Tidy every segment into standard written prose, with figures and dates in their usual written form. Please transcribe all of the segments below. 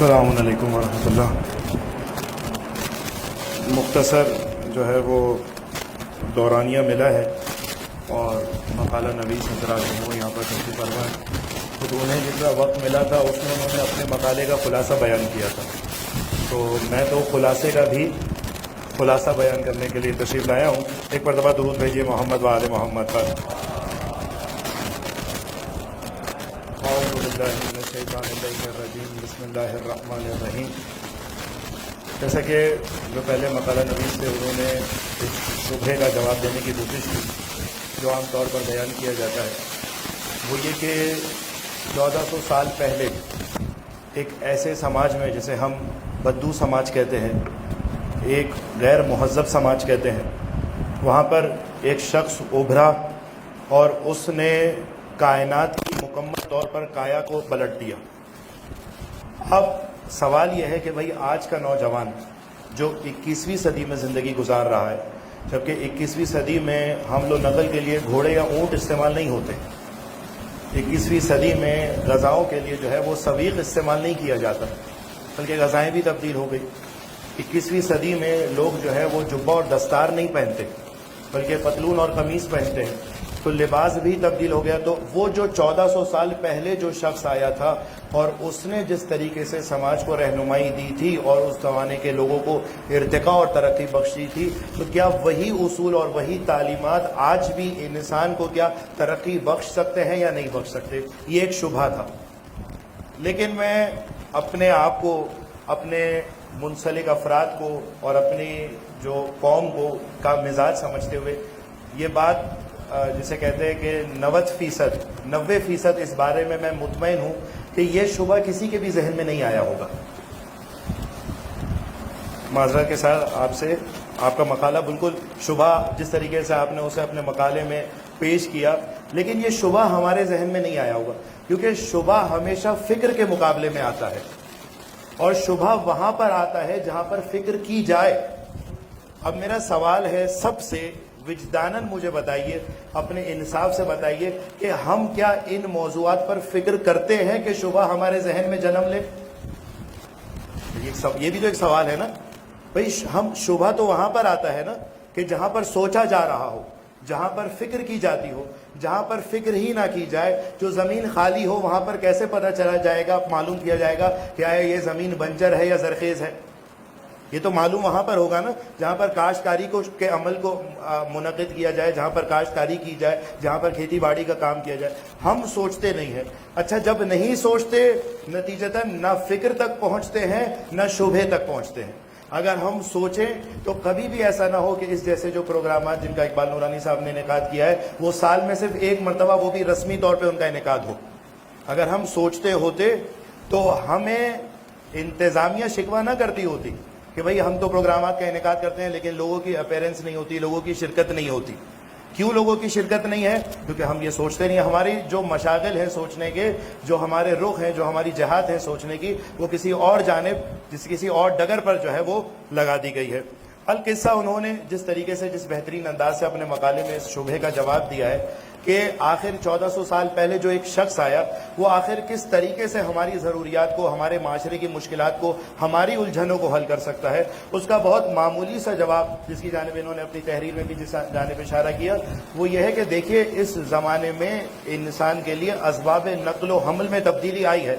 السلام علیکم ورحمۃ اللہ۔ مختصر جو ہے وہ دورانیہ ملا ہے اور مقالہ نویس حضرات جو یہاں پر تشریف فرما ہے، تو انہیں جتنا وقت ملا تھا اس میں انہوں نے اپنے مقالے کا خلاصہ بیان کیا تھا، تو میں تو خلاصے کا بھی خلاصہ بیان کرنے کے لیے تشریف لایا ہوں۔ ایک مرتبہ درود بھیجیے محمد و آل محمد پر۔ اعوذ باللہ من الشیطان الرجیم، بسم اللہ الرحمن الرحیم۔ جیسا کہ جو پہلے مقالہ نویس سے انہوں نے ایک شبہے کا جواب دینے کی کوشش کی جو عام طور پر بیان کیا جاتا ہے، وہ یہ کہ 1400 سال پہلے ایک ایسے سماج میں جسے ہم بدو سماج کہتے ہیں، ایک غیر مہذب سماج کہتے ہیں، وہاں پر ایک شخص ابھرا اور اس نے کائنات کی مکمل طور پر کایا کو پلٹ دیا۔ اب سوال یہ ہے کہ بھئی آج کا نوجوان جو 21ویں صدی میں زندگی گزار رہا ہے، جبکہ 21ویں صدی میں ہم لوگ نقل کے لیے گھوڑے یا اونٹ استعمال نہیں ہوتے، 21ویں صدی میں غذاؤں کے لیے جو ہے وہ سویق استعمال نہیں کیا جاتا، بلکہ غذائیں بھی تبدیل ہو گئی۔ 21ویں صدی میں لوگ جو ہے وہ جبہ اور دستار نہیں پہنتے، بلکہ پتلون اور قمیص پہنتے ہیں، تو لباس بھی تبدیل ہو گیا۔ تو وہ جو 1400 سال پہلے جو شخص آیا تھا اور اس نے جس طریقے سے سماج کو رہنمائی دی تھی اور اس زمانے کے لوگوں کو ارتقاء اور ترقی بخشی تھی، تو کیا وہی اصول اور وہی تعلیمات آج بھی انسان کو کیا ترقی بخش سکتے ہیں یا نہیں بخش سکتے؟ یہ ایک شبہ تھا۔ لیکن میں اپنے آپ کو، اپنے منسلک افراد کو اور اپنی جو قوم کو کا مزاج سمجھتے ہوئے یہ بات جسے کہتے ہیں کہ 90% اس بارے میں مطمئن ہوں کہ یہ شبہ کسی کے بھی ذہن میں نہیں آیا ہوگا۔ معذرت کے ساتھ آپ سے، آپ کا مقالہ بالکل شبہ جس طریقے سے آپ نے اسے اپنے مقالے میں پیش کیا، لیکن یہ شبہ ہمارے ذہن میں نہیں آیا ہوگا، کیونکہ شبہ ہمیشہ فکر کے مقابلے میں آتا ہے، اور شبہ وہاں پر آتا ہے جہاں پر فکر کی جائے۔ اب میرا سوال ہے، سب سے وجداناً مجھے بتائیے، اپنے انصاف سے بتائیے کہ ہم کیا ان موضوعات پر فکر کرتے ہیں کہ شبہ ہمارے ذہن میں جنم لے؟ یہ بھی تو ایک سوال ہے نا بھئی۔ ہم شبہ تو وہاں پر آتا ہے نا کہ جہاں پر سوچا جا رہا ہو، جہاں پر فکر کی جاتی ہو، جہاں پر فکر ہی نہ کی جائے، جو زمین خالی ہو وہاں پر کیسے پتہ چلا جائے گا، معلوم کیا جائے گا کہ آیا یہ زمین بنجر ہے یا زرخیز ہے؟ یہ تو معلوم وہاں پر ہوگا نا جہاں پر کاشتکاری کے عمل کو منعقد کیا جائے، جہاں پر کاشتکاری کی جائے، جہاں پر کھیتی باڑی کا کام کیا جائے۔ ہم سوچتے نہیں ہیں۔ اچھا، جب نہیں سوچتے، نتیجتاً نہ فکر تک پہنچتے ہیں نہ شبہے تک پہنچتے ہیں۔ اگر ہم سوچیں تو کبھی بھی ایسا نہ ہو کہ اس جیسے جو پروگرامات جن کا اقبال نورانی صاحب نے انعقاد کیا ہے وہ سال میں صرف ایک مرتبہ، وہ بھی رسمی طور پہ ان کا انعقاد ہو۔ اگر ہم سوچتے ہوتے تو ہمیں انتظامیہ شکوہ نہ کرتی ہوتی کہ بھئی ہم تو پروگرامات کا انعقاد کرتے ہیں لیکن لوگوں کی اپیرنس نہیں ہوتی، لوگوں کی شرکت نہیں ہوتی۔ کیوں لوگوں کی شرکت نہیں ہے؟ کیونکہ ہم یہ سوچتے نہیں ہیں۔ ہماری جو مشاغل ہیں سوچنے کے، جو ہمارے رخ ہیں، جو ہماری جہات ہیں سوچنے کی، وہ کسی اور جانب، کسی اور ڈگر پر جو ہے وہ لگا دی گئی ہے۔ القصہ انہوں نے جس طریقے سے، جس بہترین انداز سے اپنے مقالے میں اس شبہے کا جواب دیا ہے کہ آخر 1400 سال پہلے جو ایک شخص آیا وہ آخر کس طریقے سے ہماری ضروریات کو، ہمارے معاشرے کی مشکلات کو، ہماری الجھنوں کو حل کر سکتا ہے، اس کا بہت معمولی سا جواب جس کی جانب انہوں نے اپنی تحریر میں بھی جس جانب اشارہ کیا وہ یہ ہے کہ دیکھیے اس زمانے میں انسان کے لیے اسباب نقل و حمل میں تبدیلی آئی ہے۔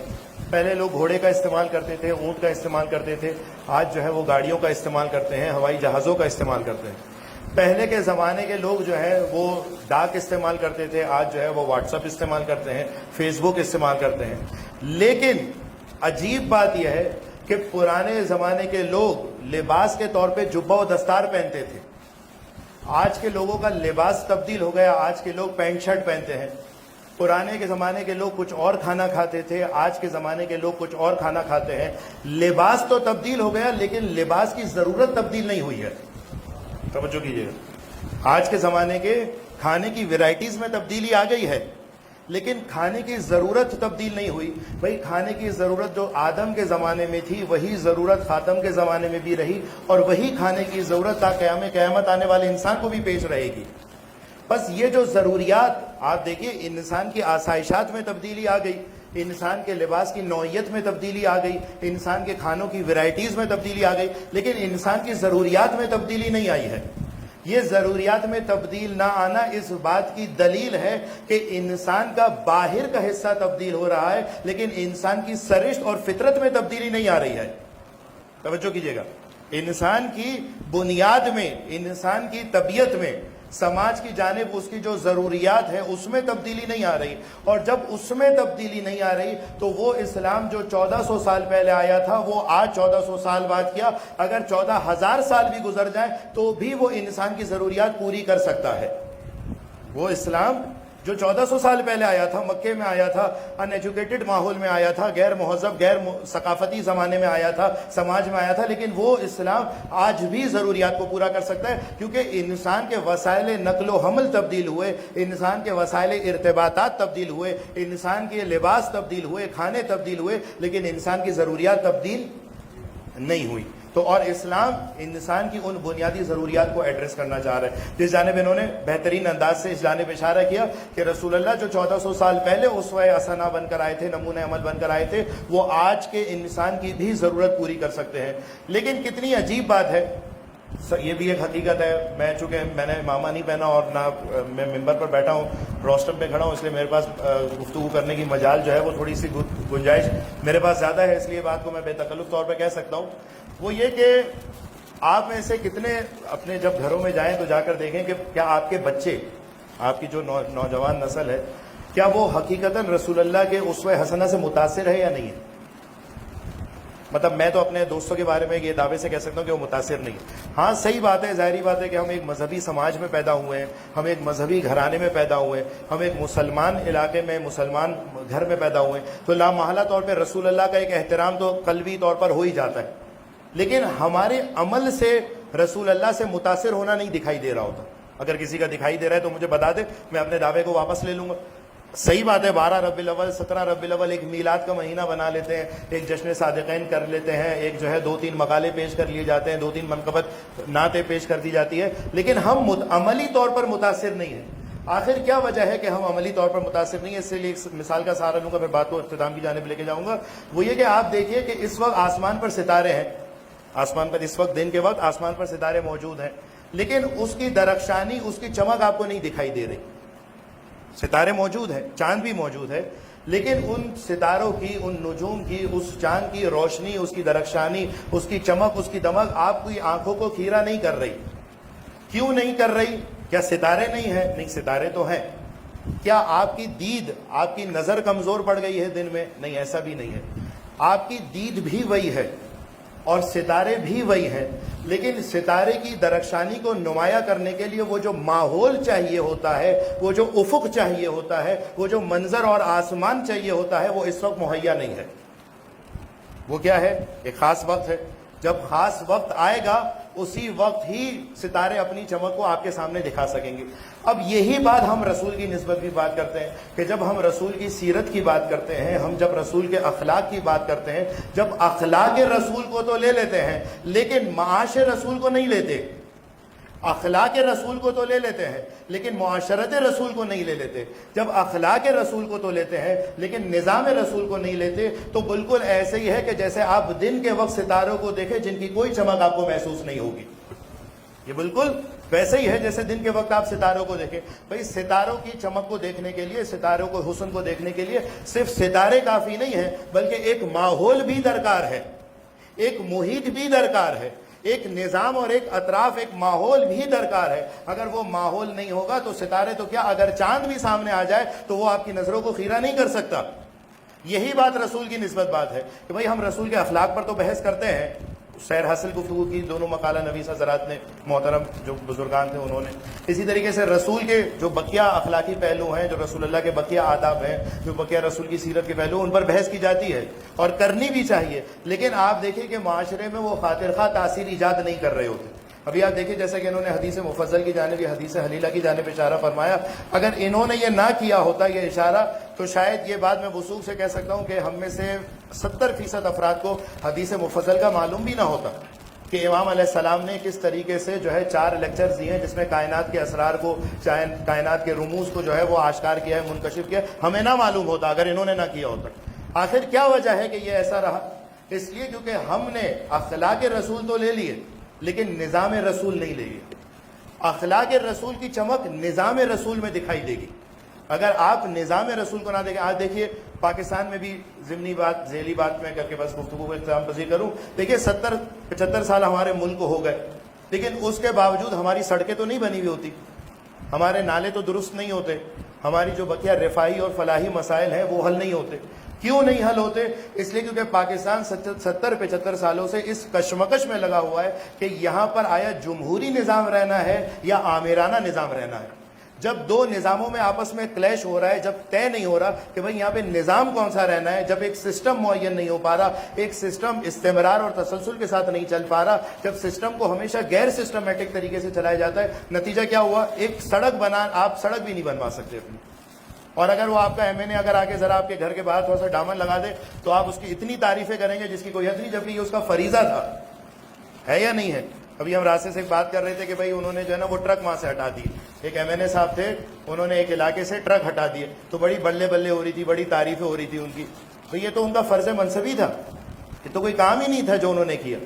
پہلے لوگ گھوڑے کا استعمال کرتے تھے، اونٹ کا استعمال کرتے تھے، آج جو ہے وہ گاڑیوں کا استعمال کرتے ہیں، ہوائی جہازوں کا استعمال کرتے ہیں۔ پہلے کے زمانے کے لوگ جو ہے وہ ڈاک استعمال کرتے تھے، آج جو ہے وہ واٹس ایپ استعمال کرتے ہیں، فیس بک استعمال کرتے ہیں۔ لیکن عجیب بات یہ ہے کہ پرانے زمانے کے لوگ لباس کے طور پہ جبہ و دستار پہنتے تھے، آج کے لوگوں کا لباس تبدیل ہو گیا، آج کے لوگ پینٹ شرٹ پہنتے ہیں۔ پرانے کے زمانے کے لوگ کچھ اور کھانا کھاتے تھے، آج کے زمانے کے لوگ کچھ اور کھانا کھاتے ہیں۔ لباس تو تبدیل ہو گیا لیکن لباس کی ضرورت تبدیل نہیں ہوئی ہے۔ توجہ کیجیے، آج کے زمانے کے کھانے کی ویرائٹیز میں تبدیلی آ گئی ہے لیکن کھانے کی ضرورت تبدیل نہیں ہوئی۔ بھئی کھانے کی ضرورت جو آدم کے زمانے میں تھی وہی ضرورت خاتم کے زمانے میں بھی رہی، اور وہی کھانے کی ضرورت تا قیامت آنے والے انسان کو بھی پیش رہے گی۔ بس یہ جو ضروریات، آپ دیکھیے انسان کی آسائشات میں تبدیلی آ گئی، انسان کے لباس کی نوعیت میں تبدیلی آ گئی, انسان کے کھانوں کی ویرائٹیز میں تبدیلی آ گئی, لیکن انسان کی ضروریات میں تبدیلی نہیں آئی ہے. یہ ضروریات میں تبدیل نہ آنا اس بات کی دلیل ہے کہ انسان کا باہر کا حصہ تبدیل ہو رہا ہے, لیکن انسان کی سرشت اور فطرت میں تبدیلی نہیں آ رہی ہے. توجہ کیجیے گا, انسان کی بنیاد میں, انسان کی طبیعت میں, سماج کی جانب اس کی جو ضروریات ہیں اس میں تبدیلی نہیں آ رہی. اور جب اس میں تبدیلی نہیں آ رہی تو وہ اسلام جو 1400 سال پہلے آیا تھا وہ آج 1400 سال بعد کیا, اگر 14,000 سال بھی گزر جائیں تو بھی وہ انسان کی ضروریات پوری کر سکتا ہے. وہ اسلام جو 1400 سال پہلے آیا تھا, مکے میں آیا تھا, ان ایجوکیٹڈ ماحول میں آیا تھا, غیر مہذب غیر ثقافتی زمانے میں آیا تھا, سماج میں آیا تھا, لیکن وہ اسلام آج بھی ضروریات کو پورا کر سکتا ہے, کیونکہ انسان کے وسائل نقل و حمل تبدیل ہوئے, انسان کے وسائل ارتباطات تبدیل ہوئے, انسان کے لباس تبدیل ہوئے, کھانے تبدیل ہوئے, لیکن انسان کی ضروریات تبدیل نہیں ہوئی. تو اور اسلام انسان کی ان بنیادی ضروریات کو ایڈریس کرنا چاہ رہا ہے, جس جانب انہوں نے بہترین انداز سے اس جانب اشارہ کیا کہ رسول اللہ جو 1400 سال پہلے اسوہ حسنہ بن کر آئے تھے, نمونہ عمل بن کر آئے تھے, وہ آج کے انسان کی بھی ضرورت پوری کر سکتے ہیں. لیکن کتنی عجیب بات ہے, یہ بھی ایک حقیقت ہے, میں چونکہ میں نے امامہ نہیں پہنا اور نہ میں ممبر پر بیٹھا ہوں, روسٹم پہ کھڑا ہوں, اس لیے میرے پاس گفتگو کرنے کی مجال جو ہے وہ تھوڑی سی گنجائش میرے پاس زیادہ ہے, اس لیے بات کو میں بے تکلف طور پہ کہہ سکتا ہوں. وہ یہ کہ آپ میں سے کتنے اپنے جب گھروں میں جائیں تو جا کر دیکھیں کہ کیا آپ کے بچے, آپ کی جو نوجوان نسل ہے, کیا وہ حقیقتاً رسول اللہ کے اسوہ حسنہ سے متاثر ہے یا نہیں ہے. مطلب میں تو اپنے دوستوں کے بارے میں یہ دعوے سے کہہ سکتا ہوں کہ وہ متاثر نہیں. ہاں صحیح بات ہے, ظاہری بات ہے کہ ہم ایک مذہبی سماج میں پیدا ہوئے ہیں, ہم ایک مذہبی گھرانے میں پیدا ہوئے ہیں, ہم ایک مسلمان علاقے میں مسلمان گھر میں پیدا ہوئے ہیں, تو لامحالہ طور پہ رسول اللہ کا ایک احترام تو قلبی طور پر ہو ہی جاتا ہے, لیکن ہمارے عمل سے رسول اللہ سے متاثر ہونا نہیں دکھائی دے رہا ہوتا. اگر کسی کا دکھائی دے رہا ہے تو مجھے بتا دے, میں اپنے دعوے کو واپس لے لوں گا. صحیح بات ہے, 12 ربیع الاول 17 ربیع الاول ایک میلاد کا مہینہ بنا لیتے ہیں, ایک جشن صادقین کر لیتے ہیں, ایک جو ہے 2-3 مقالے پیش کر لیے جاتے ہیں, 2-3 منقبت نعتیں پیش کر دی جاتی ہے, لیکن ہم عملی طور پر متاثر نہیں ہیں. آخر کیا وجہ ہے کہ ہم عملی طور پر متاثر نہیں ہیں؟ اس لیے ایک مثال کا سہارا لوں گا, پھر بات کو اختتام کی جانب لے کے جاؤں گا. وہ یہ کہ آپ دیکھیے کہ اس وقت آسمان پر ستارے ہیں, آسمان پر اس وقت دن کے وقت آسمان پر ستارے موجود ہیں, لیکن اس کی درخشانی, اس کی چمک آپ کو نہیں دکھائی دے رہی. ستارے موجود ہیں, چاند بھی موجود ہے, لیکن ان ستاروں کی, ان نجوم کی, اس چاند کی روشنی, اس کی درخشانی, اس کی چمک, اس کی دمک آپ کی آنکھوں کو کھیرا نہیں کر رہی. کیوں نہیں کر رہی؟ کیا ستارے نہیں ہیں؟ نہیں, ستارے تو ہیں. کیا آپ کی دید, آپ کی نظر کمزور پڑ گئی ہے دن میں؟ نہیں, ایسا بھی نہیں ہے. آپ کی دید بھی وہی ہے اور ستارے بھی وہی ہیں, لیکن ستارے کی درخشانی کو نمایاں کرنے کے لیے وہ جو ماحول چاہیے ہوتا ہے, وہ جو افق چاہیے ہوتا ہے, وہ جو منظر اور آسمان چاہیے ہوتا ہے, وہ اس وقت مہیا نہیں ہے. وہ کیا ہے؟ ایک خاص وقت ہے. جب خاص وقت آئے گا اسی وقت ہی ستارے اپنی چمک کو آپ کے سامنے دکھا سکیں گے. اب یہی بات ہم رسول کی نسبت بھی بات کرتے ہیں کہ جب ہم رسول کی سیرت کی بات کرتے ہیں, ہم جب رسول کے اخلاق کی بات کرتے ہیں, جب اخلاق رسول کو تو لے لیتے ہیں لیکن معاش رسول کو نہیں لیتے. اخلاق رسول کو تو لے لیتے ہیں لیکن معاشرت رسول کو نہیں لے لیتے. جب اخلاق رسول کو تو لیتے ہیں لیکن نظام رسول کو نہیں لیتے, تو بالکل ایسے ہی ہے کہ جیسے آپ دن کے وقت ستاروں کو دیکھیں جن کی کوئی چمک آپ کو محسوس نہیں ہوگی. یہ بالکل ویسے ہی ہے جیسے دن کے وقت آپ ستاروں کو دیکھیں. بھئی ستاروں کی چمک کو دیکھنے کے لیے, ستاروں کو حسن کو دیکھنے کے لیے صرف ستارے کافی نہیں ہیں, بلکہ ایک ماحول بھی درکار ہے, ایک محیط بھی درکار ہے, ایک نظام اور ایک اطراف, ایک ماحول بھی درکار ہے. اگر وہ ماحول نہیں ہوگا تو ستارے تو کیا, اگر چاند بھی سامنے آ جائے تو وہ آپ کی نظروں کو خیرہ نہیں کر سکتا. یہی بات رسول کی نسبت بات ہے کہ بھئی ہم رسول کے اخلاق پر تو بحث کرتے ہیں, سیر حاصل گفتگو کی, دونوں مقالہ نویس حضرات نے, محترم جو بزرگان تھے انہوں نے. اسی طریقے سے رسول کے جو بقیہ اخلاقی پہلو ہیں, جو رسول اللہ کے بقیہ آداب ہیں, جو بقیہ رسول کی سیرت کے پہلو, ان پر بحث کی جاتی ہے اور کرنی بھی چاہیے. لیکن آپ دیکھیں کہ معاشرے میں وہ خاطر خواہ تاثیر ایجاد نہیں کر رہے ہوتے. ابھی آپ دیکھیں جیسے کہ انہوں نے حدیث مفضل کی جانب, یا حدیث حلیلہ کی جانب اشارہ فرمایا. اگر انہوں نے یہ نہ کیا ہوتا یہ اشارہ, تو شاید یہ بات میں وثوق سے کہہ سکتا ہوں کہ ہم میں سے 70% افراد کو حدیث مفضل کا معلوم بھی نہ ہوتا. کہ امام علیہ السلام نے کس طریقے سے جو ہے 4 لیکچرز دیے ہیں جس میں کائنات کے اسرار کو، کائنات کے رموز کو جو ہے وہ آشکار کیا ہے، منکشف کیا ہے. ہمیں نہ معلوم ہوتا اگر انہوں نے نہ کیا ہوتا. آخر کیا وجہ ہے کہ یہ ایسا رہا؟ اس لیے کیونکہ ہم نے اخلاق رسول تو لے لیے لیکن نظام رسول نہیں لے لیے. اخلاق رسول کی چمک نظام رسول میں دکھائی دے گی. اگر آپ نظام رسول کو نہ دیکھیں، آج دیکھیے پاکستان میں بھی ضمنی بات، ذیلی بات میں کر کے بس گفتگو کو اختتام پذیر کروں. دیکھیے 70-75 سال ہمارے ملک کو ہو گئے، لیکن اس کے باوجود ہماری سڑکیں تو نہیں بنی ہوئی ہوتی، ہمارے نالے تو درست نہیں ہوتے، ہماری جو بقیہ رفاہی اور فلاحی مسائل ہیں وہ حل نہیں ہوتے. کیوں نہیں حل ہوتے؟ اس لیے کیونکہ پاکستان 70-75 سالوں سے اس کشمکش میں لگا ہوا ہے کہ یہاں پر آیا جمہوری نظام رہنا ہے یا آمیرانہ نظام رہنا ہے. جب دو نظاموں میں آپس میں کلیش ہو رہا ہے، جب طے نہیں ہو رہا کہ بھئی یہاں پہ نظام کون سا رہنا ہے، جب ایک سسٹم معین نہیں ہو پا رہا، ایک سسٹم استمرار اور تسلسل کے ساتھ نہیں چل پا رہا، جب سسٹم کو ہمیشہ غیر سسٹمیٹک طریقے سے چلایا جاتا ہے، نتیجہ کیا ہوا؟ ایک سڑک بنا، آپ سڑک بھی نہیں بنوا سکتے اپنی. اور اگر وہ آپ کا ایم این اے اگر آ کے ذرا آپ کے گھر کے باہر تھوڑا سا ڈامن لگا دے تو آپ اس کی اتنی تعریفیں کریں گے جس کی کوئی حد نہیں، جبکہ یہ اس کا فریضہ تھا. ہے یا نہیں ہے؟ ابھی ہم راستے سے ایک بات کر رہے تھے کہ بھائی انہوں نے جو ہے نا وہ ٹرک وہاں سے ہٹا دی. ایک ایم این اے صاحب تھے، انہوں نے ایک علاقے سے ٹرک ہٹا دیے تو بڑی بلے بلے ہو رہی تھی، بڑی تعریفیں ہو رہی تھی ان کی. تو یہ تو ان کا فرض منصبی تھا، یہ تو کوئی کام ہی نہیں تھا جو انہوں نے کیا.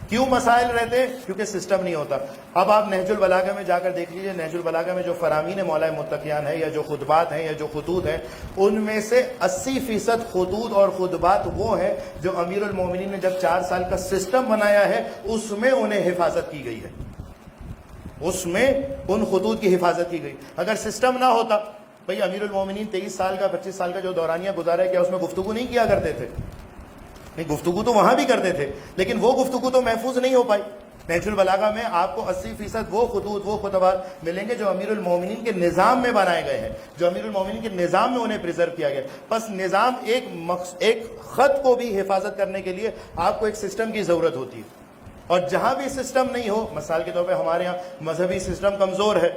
کیوں مسائل رہتے؟ کیونکہ سسٹم نہیں ہوتا. اب آپ نہج البلاغہ میں جا کر دیکھ لیجئے، نہج البلاغہ میں جو فرامین مولا متقیان ہے یا جو خطبات ہیں یا جو خطوط ہیں، ان میں سے 80% خطوط اور خطبات وہ ہیں جو امیر المومنین نے جب 4 سال کا سسٹم بنایا ہے اس میں انہیں حفاظت کی گئی ہے، اس میں ان خطوط کی حفاظت کی گئی. اگر سسٹم نہ ہوتا، بھئی امیر المومنین 23 سال کا 25 سال کا جو دورانیہ گزارا ہے، کیا اس میں گفتگو نہیں کیا کرتے تھے؟ نہیں، گفتگو تو وہاں بھی کرتے تھے لیکن وہ گفتگو تو محفوظ نہیں ہو پائی. نہج البلاغہ میں آپ کو 80% وہ خطوط، وہ خطبات ملیں گے جو امیر المومنین کے نظام میں بنائے گئے ہیں، جو امیر المومنین کے نظام میں انہیں پریزرو کیا گیا. بس نظام ایک خط کو بھی حفاظت کرنے کے لیے آپ کو ایک سسٹم کی ضرورت ہوتی ہے. اور جہاں بھی سسٹم نہیں ہو، مثال کے طور پہ ہمارے ہاں مذہبی سسٹم کمزور ہے،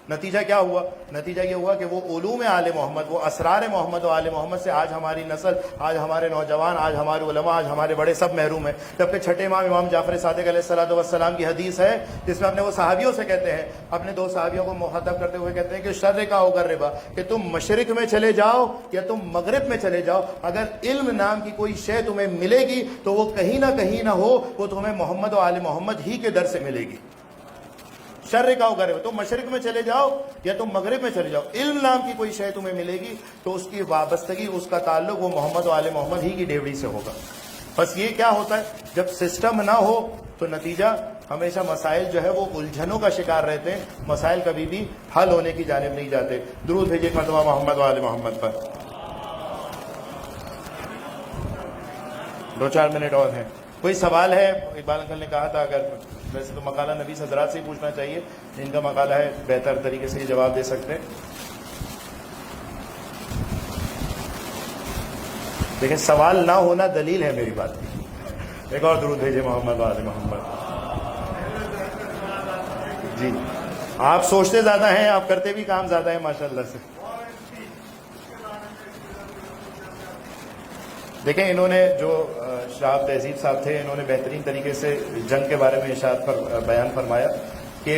نتیجہ کیا ہوا؟ نتیجہ یہ ہوا کہ وہ علوم آل محمد، وہ اسرار محمد و آل محمد سے آج ہماری نسل، آج ہمارے نوجوان، آج ہمارے علماء، آج ہمارے بڑے سب محروم ہیں. جبکہ چھٹے امام امام جعفر صادق علیہ الصلوۃ والسلام کی حدیث ہے جس میں اپنے وہ صحابیوں سے کہتے ہیں، اپنے 2 صحابیوں کو مخاطب کرتے ہوئے کہتے ہیں کہ شر کا اغربا، کہ تم مشرق میں چلے جاؤ یا تم مغرب میں چلے جاؤ، اگر علم نام کی کوئی شے تمہیں ملے گی تو وہ کہیں نہ ہو، وہ تمہیں محمد و آل محمد ہی کے در سے ملے گی. شر کا اغربا، تم مشرق میں چلے جاؤ یا تم مغرب میں چلے جاؤ، علم نام کی کوئی شے تمہیں ملے گی تو اس کی وابستگی، اس کا تعلق وہ محمد و آل محمد ہی کی ڈیوڑی سے ہوگا. بس یہ کیا ہوتا ہے؟ جب سسٹم نہ ہو تو نتیجہ ہمیشہ مسائل جو ہے وہ الجھنوں کا شکار رہتے ہیں، مسائل کبھی بھی حل ہونے کی جانب نہیں جاتے. درود بھیجیے مرتبہ محمد و آل محمد پر. 2-4 منٹ اور ہیں. کوئی سوال ہے؟ اقبال انکل نے کہا تھا اگر، ویسے تو مقالہ نبیس حضرات سے ہی پوچھنا چاہیے، ان کا مقالہ ہے، بہتر طریقے سے یہ جواب دے سکتے ہیں. دیکھیں سوال نہ ہونا دلیل ہے میری بات کی. ایک اور درود بھیجے محمد و آل محمد. جی آپ سوچتے زیادہ ہیں، آپ کرتے بھی کام زیادہ ہیں ماشاءاللہ سے. دیکھیں انہوں نے جو شہاب تہذیب صاحب تھے، انہوں نے بہترین طریقے سے جنگ کے بارے میں ارشاد بیان فرمایا کہ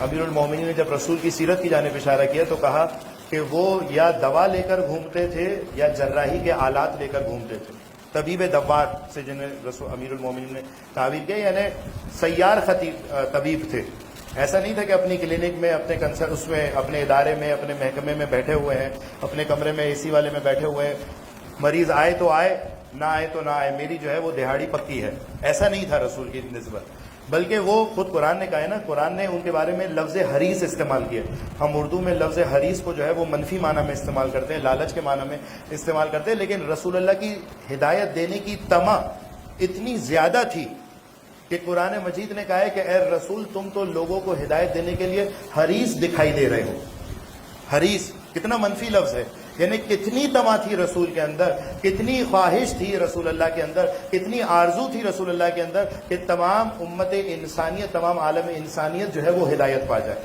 امیر المومنین نے جب رسول کی سیرت کی جانب اشارہ کیا تو کہا کہ وہ یا دوا لے کر گھومتے تھے یا جراحی کے آلات لے کر گھومتے تھے. طبیب دوار سے جنہیں رسول امیر المومنین نے تعبیر کیا، یعنی سیار طبیب تھے. ایسا نہیں تھا کہ اپنی کلینک میں، اپنے اس میں، اپنے ادارے میں، اپنے محکمے میں بیٹھے ہوئے ہیں، اپنے کمرے میں اے سی والے میں بیٹھے ہوئے ہیں، مریض آئے تو آئے، نہ آئے تو نہ آئے، میری جو ہے وہ دہاڑی پکی ہے. ایسا نہیں تھا رسول کی نسبت، بلکہ وہ خود قرآن نے کہا ہے نا، قرآن نے ان کے بارے میں لفظ حریص استعمال کیا. ہم اردو میں لفظ حریص کو جو ہے وہ منفی معنی میں استعمال کرتے ہیں، لالچ کے معنی میں استعمال کرتے ہیں، لیکن رسول اللہ کی ہدایت دینے کی تما اتنی زیادہ تھی کہ قرآن مجید نے کہا ہے کہ اے رسول تم تو لوگوں کو ہدایت دینے کے لیے حریص دکھائی دے رہے ہو. حریص کتنا منفی لفظ ہے، یعنی کتنی تما تھی رسول کے اندر، کتنی خواہش تھی رسول اللہ کے اندر، کتنی آرزو تھی رسول اللہ کے اندر کہ تمام امت انسانیت، تمام عالم انسانیت جو ہے وہ ہدایت پا جائے.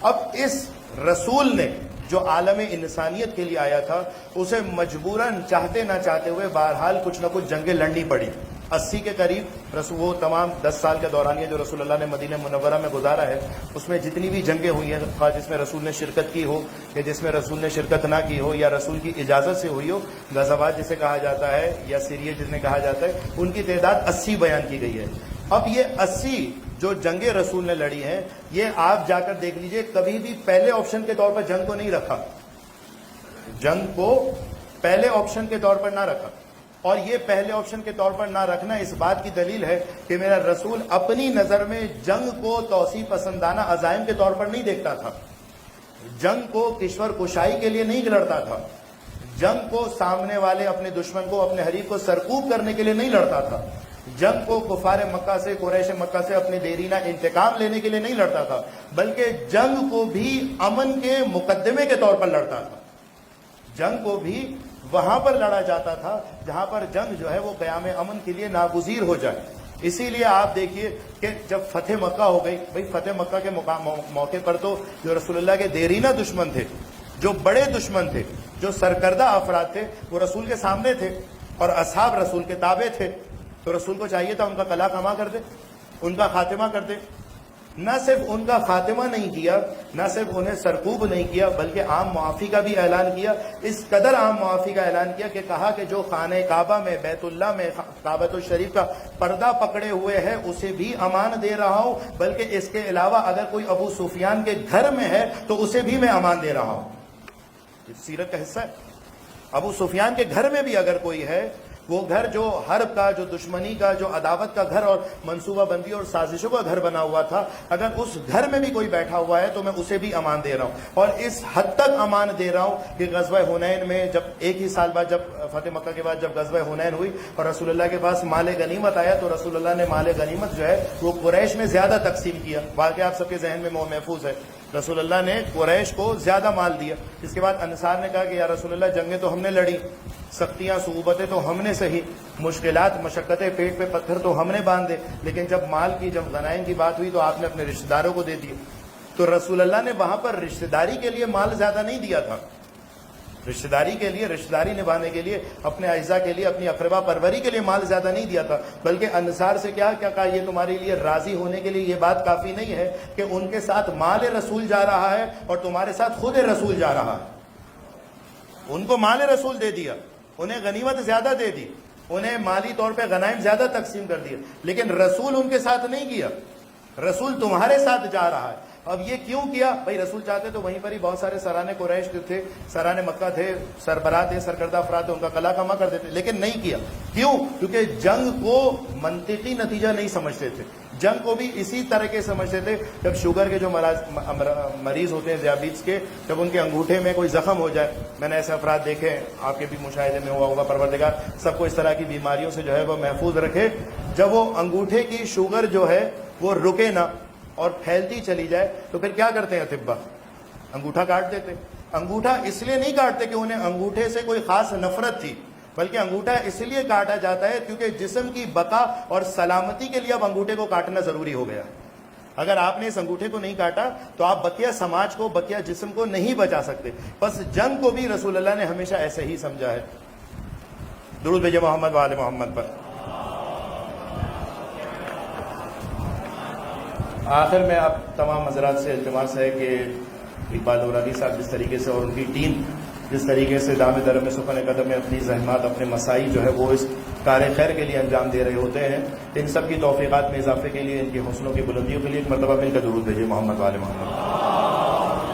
اب اس رسول نے جو عالم انسانیت کے لیے آیا تھا، اسے مجبوراً چاہتے نہ چاہتے ہوئے بہرحال کچھ نہ کچھ جنگیں لڑنی پڑی. 80 کے قریب وہ تمام 10 سال کا دورانیہ جو رسول اللہ نے مدینہ منورہ میں گزارا ہے، اس میں جتنی بھی جنگیں ہوئی ہیں، خواہ جس میں رسول نے شرکت کی ہو یا جس میں رسول نے شرکت نہ کی ہو یا رسول کی اجازت سے ہوئی ہو، غزوات جسے کہا جاتا ہے یا سیریے جنہیں کہا جاتا ہے، ان کی تعداد 80 بیان کی گئی ہے۔ اب یہ 80 جو جنگیں رسول نے لڑی ہیں، یہ آپ جا کر دیکھ لیجئے، کبھی بھی پہلے آپشن کے طور پر جنگ کو نہیں رکھا، جنگ کو پہلے آپشن کے طور پر نہ رکھا۔ اور یہ پہلے آپشن کے طور پر نہ رکھنا اس بات کی دلیل ہے کہ میرا رسول اپنی نظر میں جنگ کو توسیع پسندانہ عزائم کے طور پر نہیں دیکھتا تھا، جنگ کو کشور کشائی کے لیے نہیں لڑتا تھا، جنگ کو سامنے والے اپنے دشمن کو، اپنے حریف کو سرکوب کرنے کے لیے نہیں لڑتا تھا، جنگ کو کفار مکہ سے، قریش مکہ سے اپنے دیرینہ انتقام لینے کے لیے نہیں لڑتا تھا، بلکہ جنگ کو بھی امن کے مقدمے کے طور پر لڑتا تھا۔ جنگ کو بھی وہاں پر لڑا جاتا تھا جہاں پر جنگ جو ہے وہ قیام امن کے لیے ناگزیر ہو جائے۔ اسی لیے آپ دیکھیے کہ جب فتح مکہ ہو گئی، بھئی فتح مکہ کے موقع پر تو جو رسول اللہ کے دیرینہ دشمن تھے، جو بڑے دشمن تھے، جو سرکردہ افراد تھے، وہ رسول کے سامنے تھے اور اصحاب رسول کے تابع تھے، تو رسول کو چاہیے تھا ان کا قلع کما کر دے، ان کا خاتمہ کر دے۔ نہ صرف ان کا خاتمہ نہیں کیا، نہ صرف انہیں سرکوب نہیں کیا، بلکہ عام معافی کا بھی اعلان کیا۔ اس قدر عام معافی کا اعلان کیا کہ کہا کہ جو خانہ کعبہ میں، بیت اللہ میں، کعبۃ الشریف کا پردہ پکڑے ہوئے ہے اسے بھی امان دے رہا ہوں، بلکہ اس کے علاوہ اگر کوئی ابو سفیان کے گھر میں ہے تو اسے بھی میں امان دے رہا ہوں۔ یہ سیرت کا حصہ ہے۔ ابو سفیان کے گھر میں بھی اگر کوئی ہے، وہ گھر جو حرب کا، جو دشمنی کا، جو عداوت کا گھر اور منصوبہ بندی اور سازشوں کا گھر بنا ہوا تھا، اگر اس گھر میں بھی کوئی بیٹھا ہوا ہے تو میں اسے بھی امان دے رہا ہوں۔ اور اس حد تک امان دے رہا ہوں کہ غزوہ حنین میں جب ایک ہی سال بعد، جب فتح مکہ کے بعد جب غزوہ حنین ہوئی اور رسول اللہ کے پاس مال غنیمت آیا، تو رسول اللہ نے مال غنیمت جو ہے وہ قریش میں زیادہ تقسیم کیا۔ واقعہ آپ سب کے ذہن میں محفوظ ہے، رسول اللہ نے قریش کو زیادہ مال دیا۔ اس کے بعد انصار نے کہا کہ یا رسول اللہ، جنگیں تو ہم نے لڑی، سختیاں صعوبتیں تو ہم نے سہی، مشکلات مشقتیں پیٹ پہ پتھر تو ہم نے باندھے، لیکن جب مال کی، جب غنائم کی بات ہوئی تو آپ نے اپنے رشتہ داروں کو دے دیا۔ تو رسول اللہ نے وہاں پر رشتہ داری کے لیے مال زیادہ نہیں دیا تھا، رشتہ داری کے لیے، رشتہ داری نبھانے کے لیے، اپنے اعزاء کے لیے، اپنی اقربا پروری کے لیے مال زیادہ نہیں دیا تھا، بلکہ انصار سے کیا کہا، یہ تمہارے لیے راضی ہونے کے لیے یہ بات کافی نہیں ہے کہ ان کے ساتھ مال رسول جا رہا ہے اور تمہارے ساتھ خود رسول جا رہا ہے۔ ان کو مال رسول دے دیا، انہیں غنیمت زیادہ دے دی، انہیں مالی طور پہ غنائم زیادہ تقسیم کر دیا، لیکن رسول ان کے ساتھ نہیں کیا، رسول تمہارے ساتھ جا رہا ہے۔ اب یہ کیوں کیا؟ بھائی رسول چاہتے تو وہیں پر ہی بہت سارے سرانے قریش تھے، سرانے مکہ تھے، سربراہ تھے، سرکردہ افراد تھے، ان کا قلع کما کر دیتے، لیکن نہیں کیا۔ کیوں؟ کیونکہ جنگ کو منطقی نتیجہ نہیں سمجھتے تھے، جنگ کو بھی اسی طرح کے سمجھتے تھے۔ جب شوگر کے جو مریض ہوتے ہیں، ذیابیطس کے، جب ان کے انگوٹھے میں کوئی زخم ہو جائے، میں نے ایسے افراد دیکھے، آپ کے بھی مشاہدے میں ہوا ہوگا، پروردگار سب کو اس طرح کی بیماریوں سے جو ہے وہ محفوظ رکھے۔ جب وہ انگوٹھے کی شوگر جو ہے وہ رکے نہ اور پھیلتی چلی جائے تو پھر کیا کرتے ہیں اطباء؟ انگوٹھا کاٹ دیتے۔ انگوٹھا اس لیے نہیں کاٹتے کہ انہیں انگوٹھے سے کوئی خاص نفرت تھی، بلکہ انگوٹھا اس لیے کاٹا جاتا ہے کیونکہ جسم کی بقا اور سلامتی کے لیے اب انگوٹھے کو کاٹنا ضروری ہو گیا۔ اگر آپ نے اس انگوٹھے کو نہیں کاٹا تو آپ بقیہ سماج کو، بقیہ جسم کو نہیں بچا سکتے۔ بس جنگ کو بھی رسول اللہ نے ہمیشہ ایسے ہی سمجھا ہے۔ درود بھیجے محمد و آل محمد پر۔ آخر میں آپ تمام حضرات سے التماس ہے کہ اقبال اورادی صاحب جس طریقے سے اور ان کی ٹیم جس طریقے سے دام درم سخن قدم میں اپنی زحمات، اپنے مساعی جو ہے وہ اس کار خیر کے لیے انجام دے رہے ہوتے ہیں، ان سب کی توفیقات میں اضافے کے لیے، ان کی حوصلوں کی بلندیوں کے لیے ایک مرتبہ مل کر درود بھیجیے محمد و آل محمد۔